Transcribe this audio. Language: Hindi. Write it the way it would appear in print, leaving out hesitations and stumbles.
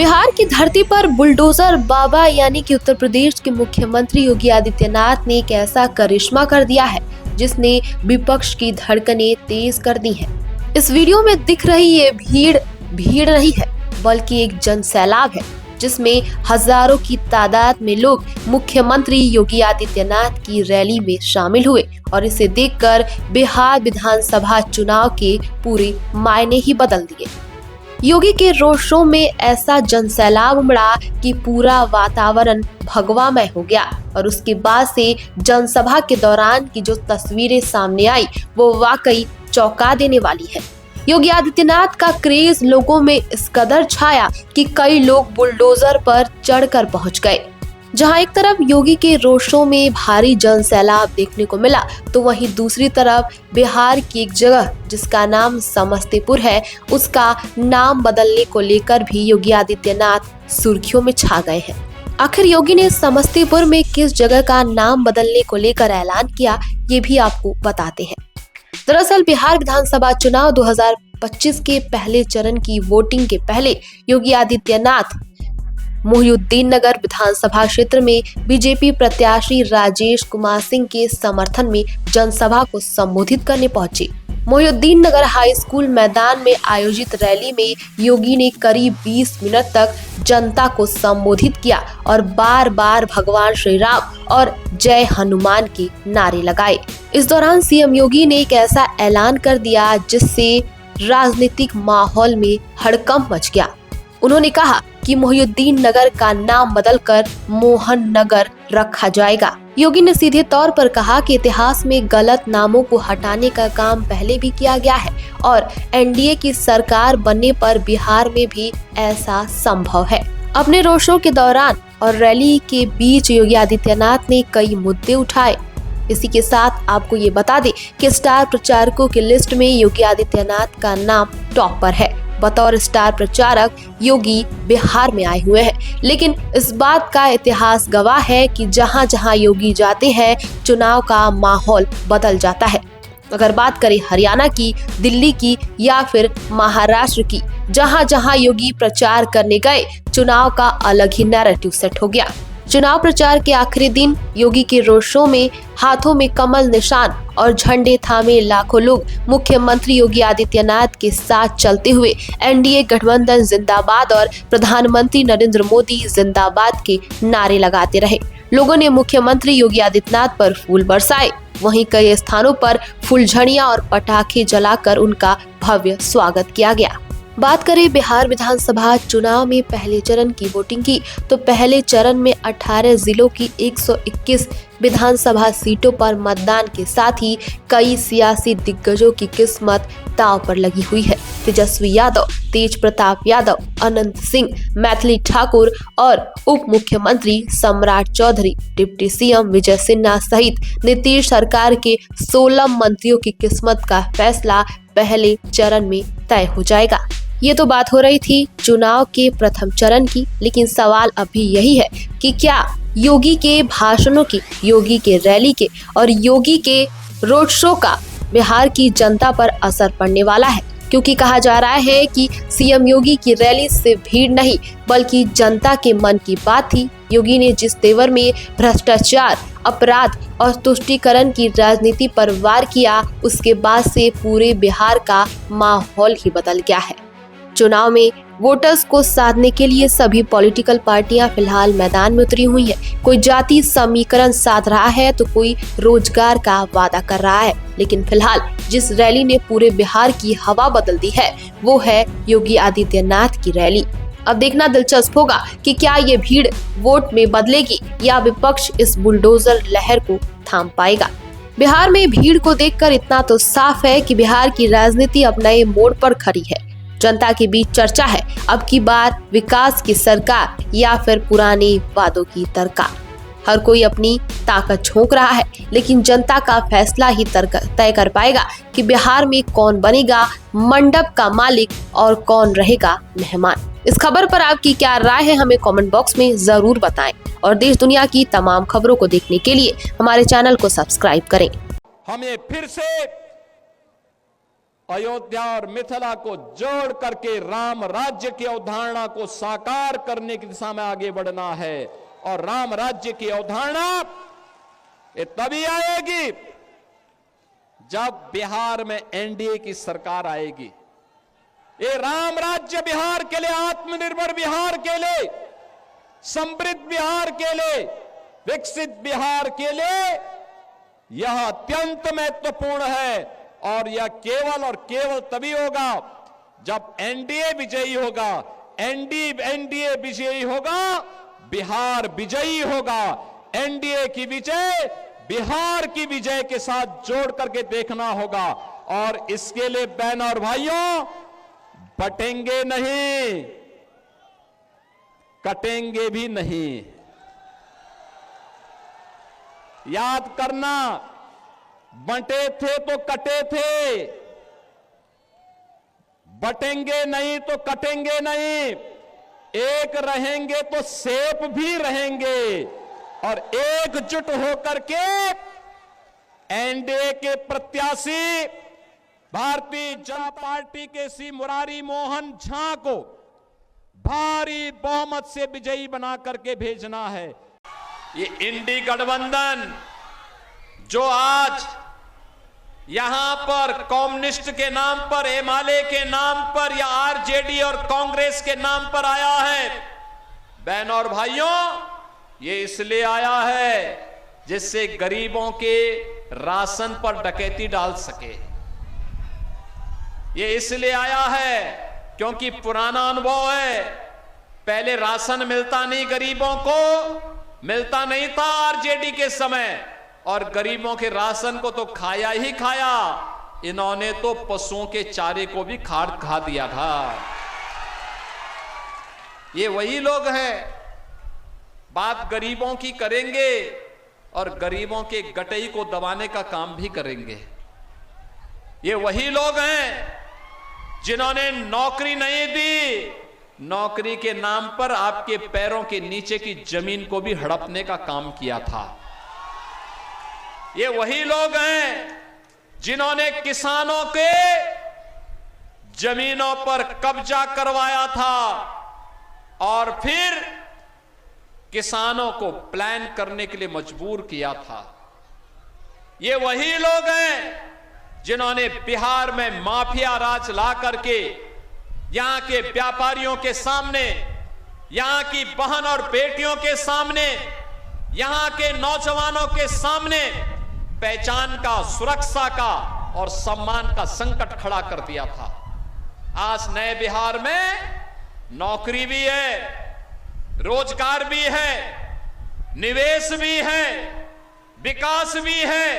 बिहार की धरती पर बुलडोजर बाबा यानी कि उत्तर प्रदेश के मुख्यमंत्री योगी आदित्यनाथ ने एक ऐसा करिश्मा कर दिया है जिसने विपक्ष की धड़कनें तेज कर दी हैं। इस वीडियो में दिख रही ये भीड़ नहीं है बल्कि एक जनसैलाब है जिसमें हजारों की तादाद में लोग मुख्यमंत्री योगी आदित्यनाथ की रैली में शामिल हुए और इसे देखकर बिहार विधानसभा चुनाव के पूरे मायने ही बदल दिए। योगी के रोड शो में ऐसा जनसैलाब उमड़ा कि पूरा वातावरण भगवामय हो गया और उसके बाद से जनसभा के दौरान की जो तस्वीरें सामने आई वो वाकई चौंका देने वाली है। योगी आदित्यनाथ का क्रेज लोगों में इस कदर छाया कि कई लोग बुलडोजर पर चढ़कर पहुंच गए। जहां एक तरफ योगी के रोड शो में भारी जनसैलाब देखने को मिला तो वहीं दूसरी तरफ बिहार की एक जगह जिसका नाम समस्तीपुर है उसका नाम बदलने को लेकर भी योगी आदित्यनाथ सुर्खियों में छा गए हैं। आखिर योगी ने समस्तीपुर में किस जगह का नाम बदलने को लेकर ऐलान किया ये भी आपको बताते हैं। दरअसल बिहार विधानसभा चुनाव 2025 के पहले चरण की वोटिंग के पहले योगी आदित्यनाथ मोहिउद्दीन नगर विधानसभा क्षेत्र में बीजेपी प्रत्याशी राजेश कुमार सिंह के समर्थन में जनसभा को संबोधित करने पहुंचे। मोहिउद्दीन नगर हाई स्कूल मैदान में आयोजित रैली में योगी ने करीब 20 मिनट तक जनता को संबोधित किया और बार बार भगवान श्री राम और जय हनुमान के नारे लगाए। इस दौरान सीएम योगी ने एक ऐसा ऐलान कर दिया जिससे राजनीतिक माहौल में हड़कंप मच गया। उन्होंने कहा कि मोहिउद्दीन नगर का नाम बदलकर मोहन नगर रखा जाएगा। योगी ने सीधे तौर पर कहा कि इतिहास में गलत नामों को हटाने का काम पहले भी किया गया है और एनडीए की सरकार बनने पर बिहार में भी ऐसा संभव है। अपने रोड शो के दौरान और रैली के बीच योगी आदित्यनाथ ने कई मुद्दे उठाए। इसी के साथ आपको ये बता दें कि स्टार प्रचारकों की लिस्ट में योगी आदित्यनाथ का नाम टॉप पर है। बतौर स्टार प्रचारक योगी बिहार में आए हुए हैं, लेकिन इस बात का इतिहास गवाह है कि जहां जहां योगी जाते हैं चुनाव का माहौल बदल जाता है। अगर बात करें हरियाणा की, दिल्ली की या फिर महाराष्ट्र की, जहां जहां योगी प्रचार करने गए चुनाव का अलग ही नैरेटिव सेट हो गया। चुनाव प्रचार के आखिरी दिन योगी के रोड शो में हाथों में कमल निशान और झंडे थामे लाखों लोग मुख्यमंत्री योगी आदित्यनाथ के साथ चलते हुए एनडीए गठबंधन जिंदाबाद और प्रधानमंत्री नरेंद्र मोदी जिंदाबाद के नारे लगाते रहे। लोगों ने मुख्यमंत्री योगी आदित्यनाथ पर फूल बरसाए, वहीं कई स्थानों पर फुलझड़ियां और पटाखे जलाकर उनका भव्य स्वागत किया गया। बात करें बिहार विधानसभा चुनाव में पहले चरण की वोटिंग की तो पहले चरण में 18 जिलों की 121 विधानसभा सीटों पर मतदान के साथ ही कई सियासी दिग्गजों की किस्मत दांव पर लगी हुई है। तेजस्वी यादव, तेज प्रताप यादव, अनंत सिंह, मैथिली ठाकुर और उप मुख्यमंत्री सम्राट चौधरी, डिप्टी सीएम विजय सिन्हा सहित नीतीश सरकार के 16 मंत्रियों की किस्मत का फैसला पहले चरण में तय हो जाएगा। ये तो बात हो रही थी चुनाव के प्रथम चरण की, लेकिन सवाल अभी यही है कि क्या योगी के भाषणों की, योगी के रैली के और योगी के रोड शो का बिहार की जनता पर असर पड़ने वाला है? क्योंकि कहा जा रहा है कि सीएम योगी की रैली से भीड़ नहीं बल्कि जनता के मन की बात थी। योगी ने जिस तेवर में भ्रष्टाचार, अपराध और तुष्टीकरण की राजनीति पर वार किया उसके बाद से पूरे बिहार का माहौल ही बदल गया है। चुनाव में वोटर्स को साधने के लिए सभी पॉलिटिकल पार्टियां फिलहाल मैदान में उतरी हुई हैं। कोई जाति समीकरण साध रहा है तो कोई रोजगार का वादा कर रहा है, लेकिन फिलहाल जिस रैली ने पूरे बिहार की हवा बदल दी है वो है योगी आदित्यनाथ की रैली। अब देखना दिलचस्प होगा कि क्या ये भीड़ वोट में बदलेगी या विपक्ष इस बुलडोजर लहर को थाम पाएगा। बिहार में भीड़ को देखकर इतना तो साफ है कि बिहार की राजनीति अब नए मोड़ पर खड़ी है। जनता के बीच चर्चा है अब की बार विकास की सरकार या फिर पुराने वादों की तरकार। हर कोई अपनी ताकत झोंक रहा है, लेकिन जनता का फैसला ही तय कर पाएगा कि बिहार में कौन बनेगा मंडप का मालिक और कौन रहेगा मेहमान। इस खबर पर आपकी क्या राय है हमें कमेंट बॉक्स में जरूर बताएं और देश दुनिया की तमाम खबरों को देखने के लिए हमारे चैनल को सब्सक्राइब करें। हमें फिर से अयोध्या और मिथिला को जोड़ करके राम राज्य की अवधारणा को साकार करने की दिशा में आगे बढ़ना है। और राम राज्य की अवधारणा ये तभी आएगी जब बिहार में एनडीए की सरकार आएगी। ये राम राज्य बिहार के लिए, आत्मनिर्भर बिहार के लिए, समृद्ध बिहार के लिए, विकसित बिहार के लिए यह अत्यंत महत्वपूर्ण है। और यह केवल और केवल तभी होगा जब एनडीए विजयी होगा। एनडीए विजयी होगा, बिहार विजयी होगा। एनडीए की विजय बिहार की विजय के साथ जोड़ करके देखना होगा। और इसके लिए बहनों और भाइयों, बटेंगे नहीं, कटेंगे भी नहीं। याद करना, बंटे थे तो कटे थे, बटेंगे नहीं तो कटेंगे नहीं। एक रहेंगे तो सेफ भी रहेंगे। और एकजुट होकर के एनडीए के प्रत्याशी भारतीय जनता पार्टी के श्री मुरारी मोहन झा को भारी बहुमत से विजयी बना करके भेजना है। ये इंडी गठबंधन जो आज यहां पर कम्युनिस्ट के नाम पर, एमआलए के नाम पर या आरजेडी और कांग्रेस के नाम पर आया है, बहनों और भाइयों, ये इसलिए आया है जिससे गरीबों के राशन पर डकैती डाल सके। ये इसलिए आया है क्योंकि पुराना अनुभव है, पहले राशन मिलता नहीं, गरीबों को मिलता नहीं था आरजेडी के समय, और गरीबों के राशन को तो खाया ही खाया, इन्होंने तो पशुओं के चारे को भी खा दिया था। ये वही लोग हैं, बात गरीबों की करेंगे और गरीबों के गटई को दबाने का काम भी करेंगे। ये वही लोग हैं जिन्होंने नौकरी नहीं दी, नौकरी के नाम पर आपके पैरों के नीचे की जमीन को भी हड़पने का काम किया था। ये वही लोग हैं जिन्होंने किसानों के जमीनों पर कब्जा करवाया था और फिर किसानों को प्लान करने के लिए मजबूर किया था। ये वही लोग हैं जिन्होंने बिहार में माफिया राज ला करके यहां के व्यापारियों के सामने, यहां की बहन और बेटियों के सामने, यहां के नौजवानों के सामने पहचान का, सुरक्षा का और सम्मान का संकट खड़ा कर दिया था। आज नए बिहार में नौकरी भी है, रोजगार भी है, निवेश भी है, विकास भी है,